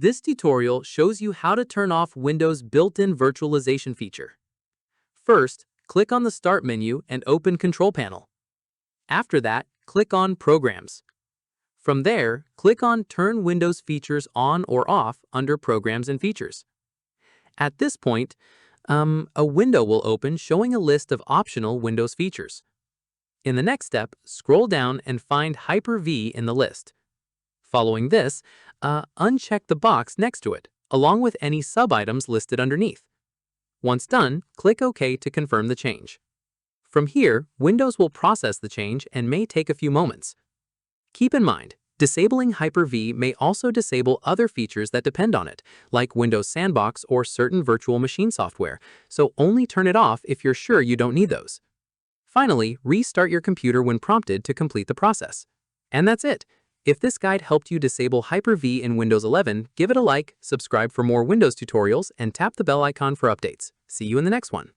This tutorial shows you how to turn off Windows' built-in virtualization feature. First, click on the Start menu and open Control Panel. After that, click on Programs. From there, click on Turn Windows Features on or off under Programs and Features. At this point, a window will open showing a list of optional Windows features. In the next step, scroll down and find Hyper-V in the list. Following this, uncheck the box next to it, along with any sub-items listed underneath. Once done, click OK to confirm the change. From here, Windows will process the change and may take a few moments. Keep in mind, disabling Hyper-V may also disable other features that depend on it, like Windows Sandbox or certain virtual machine software, so only turn it off if you're sure you don't need those. Finally, restart your computer when prompted to complete the process. And that's it. If this guide helped you disable Hyper-V in Windows 11, give it a like, subscribe for more Windows tutorials, and tap the bell icon for updates. See you in the next one.